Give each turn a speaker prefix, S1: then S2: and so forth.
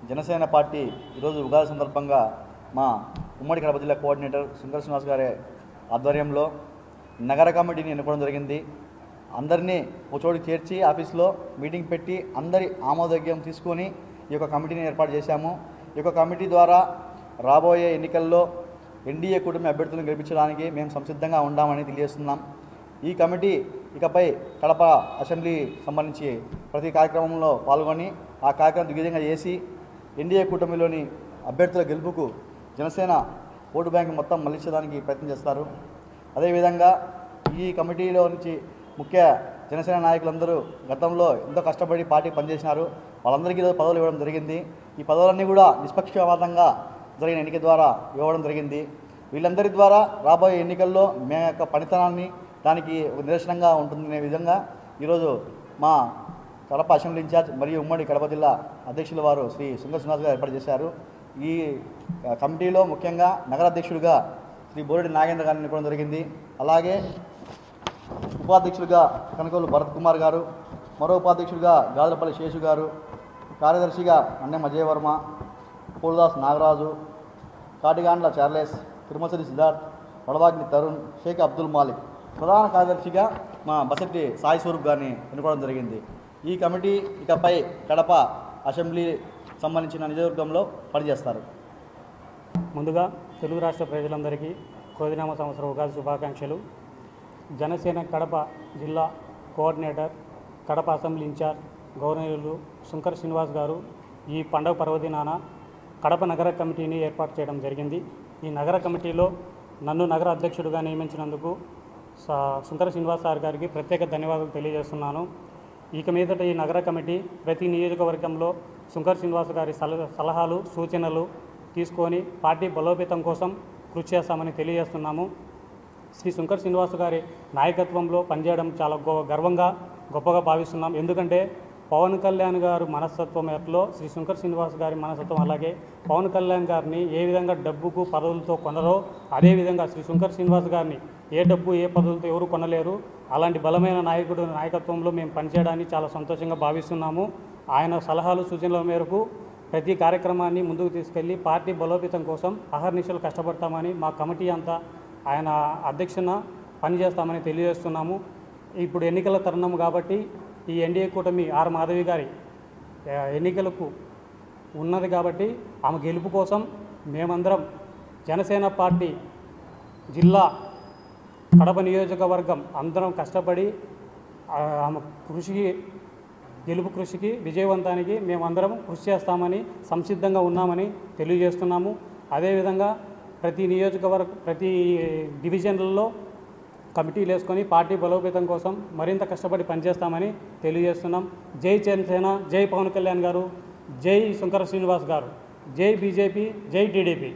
S1: Janasena party ఈరోజు ఉగాది సందర్భంగా మా ఉమ్మడి కడప జిల్లా కోఆర్డినేటర్ శంకర్ శ్రీనివాస్ గారి ఆధ్వర్యంలో నగర కమిటీని ఎన్నుకోవడం జరిగింది. అందరినీ ఒక చోటికి చేర్చి ఆఫీస్లో మీటింగ్ పెట్టి అందరి ఆమోదయోగ్యం తీసుకొని ఈ యొక్క కమిటీని ఏర్పాటు చేశాము. ఈ యొక్క కమిటీ ద్వారా రాబోయే ఎన్నికల్లో ఎన్డీఏ కూటమి అభ్యర్థులను గెలిపించడానికి మేము సంసిద్ధంగా ఉండామని తెలియజేస్తున్నాం. ఈ కమిటీ ఇకపై కడప అసెంబ్లీ సంబంధించి ప్రతి కార్యక్రమంలో పాల్గొని ఆ కార్యక్రమం దిగ్విజయంగా చేసి ఎన్డీఏ కూటమిలోని అభ్యర్థుల గెలుపుకు జనసేన ఓటు బ్యాంకు మొత్తం మళ్లించడానికి ప్రయత్నం చేస్తారు. అదేవిధంగా ఈ కమిటీలో నుంచి ముఖ్య జనసేన నాయకులందరూ గతంలో ఎంతో కష్టపడి పార్టీ పనిచేసినారు. వాళ్ళందరికీ ఈరోజు పదవులు ఇవ్వడం జరిగింది. ఈ పదవులన్నీ కూడా నిష్పక్షపాతంగా జరిగిన ఎన్నిక ద్వారా ఇవ్వడం జరిగింది. వీళ్ళందరి ద్వారా రాబోయే ఎన్నికల్లో మేము యొక్క పనితనాన్ని దానికి ఒక నిదర్శనంగా ఉంటుందనే విధంగా ఈరోజు మా కడప అసెంబ్లీ ఇన్ఛార్జ్ మరియు ఉమ్మడి కడప జిల్లా అధ్యక్షుల వారు శ్రీ శంకర్ శ్రీనివాస్ గారు ఏర్పాటు చేశారు. ఈ కమిటీలో ముఖ్యంగా నగర అధ్యక్షుడిగా శ్రీ బోరెడ్డి నాగేంద్ర గారిని ఎన్నుకోవడం జరిగింది. అలాగే ఉపాధ్యక్షుడిగా కనకోలు భరత్ కుమార్ గారు, మరో ఉపాధ్యక్షుడిగా గాదరపల్లి శేషు గారు, కార్యదర్శిగా అన్నెం అజయ్ వర్మ, పూలదాస్ నాగరాజు, కాటిగాండ్ల చార్లెస్, తిరుమలశ్రీ సిద్ధార్థ్, వడవాగ్ని తరుణ్, షేక్ అబ్దుల్ మాలిక్, ప్రధాన కార్యదర్శిగా మా బసెట్టి సాయి స్వరూప్ గారిని ఎన్నుకోవడం జరిగింది. ఈ కమిటీ ఇకపై కడప అసెంబ్లీ సంబంధించిన నియోజకవర్గంలో పనిచేస్తారు.
S2: ముందుగా తెలుగు రాష్ట్ర ప్రజలందరికీ క్రోధినామ సంవత్సరం ఉగాది శుభాకాంక్షలు. జనసేన కడప జిల్లా కోఆర్డినేటర్, కడప అసెంబ్లీ ఇన్ఛార్జ్ గవర్నర్లు శంకర్ శ్రీనివాస్ గారు ఈ పండుగ పర్వదినాన కడప నగర కమిటీని ఏర్పాటు చేయడం జరిగింది. ఈ నగర కమిటీలో నన్ను నగర అధ్యక్షుడిగా నియమించినందుకు శంకర్ శ్రీనివాస్ సార్ గారికి ప్రత్యేక ధన్యవాదాలు తెలియజేస్తున్నాను. ఇక మీదట ఈ నగర కమిటీ ప్రతి నియోజకవర్గంలో శంకర్ శ్రీనివాస్ గారి సలహాలు సూచనలు తీసుకొని పార్టీ బలోపేతం కోసం కృషి చేస్తామని తెలియజేస్తున్నాము. శ్రీ శంకర్ శ్రీనివాస్ గారి నాయకత్వంలో పనిచేయడం చాలా గొప్పగా భావిస్తున్నాం. ఎందుకంటే పవన్ కళ్యాణ్ గారు మనస్తత్వం ఎట్లో శ్రీ శంకర్ శ్రీనివాస్ గారి మనస్తత్వం అలాగే పవన్ కళ్యాణ్ గారిని ఏ విధంగా డబ్బుకు పదవులతో కొనరో అదేవిధంగా శ్రీ శంకర్ శ్రీనివాస్ గారిని ఏ డబ్బు ఏ పదవులతో ఎవరు కొనలేరు. అలాంటి బలమైన నాయకత్వంలో మేము పనిచేయడానికి చాలా సంతోషంగా భావిస్తున్నాము. ఆయన సలహాలు సూచనల మేరకు ప్రతి కార్యక్రమాన్ని ముందుకు తీసుకెళ్లి పార్టీ బలోపేతం కోసం అహర్నిశలు కష్టపడతామని మా కమిటీ అంతా ఆయన అధ్యక్షన పనిచేస్తామని తెలియజేస్తున్నాము. ఇప్పుడు ఎన్నికల తరుణం కాబట్టి ఈ ఎన్డీఏ కూటమి ఆర్ మాధవి గారి ఎన్నికలకు ఉన్నది కాబట్టి ఆమె గెలుపు కోసం మేమందరం జనసేన పార్టీ జిల్లా కడప నియోజకవర్గం అందరం కష్టపడి ఆమె గెలుపు కృషికి విజయవంతానికి మేమందరం కృషి చేస్తామని సంసిద్ధంగా ఉన్నామని తెలియజేస్తున్నాము. అదేవిధంగా ప్రతి డివిజన్లలో కమిటీలు వేసుకొని పార్టీ బలోపేతం కోసం మరింత కష్టపడి పనిచేస్తామని తెలియజేస్తున్నాం. జై జనసేన, జై పవన్ కళ్యాణ్ గారు, జై శంకర శ్రీనివాస్ గారు, జై బీజేపీ, జై టీడీపీ.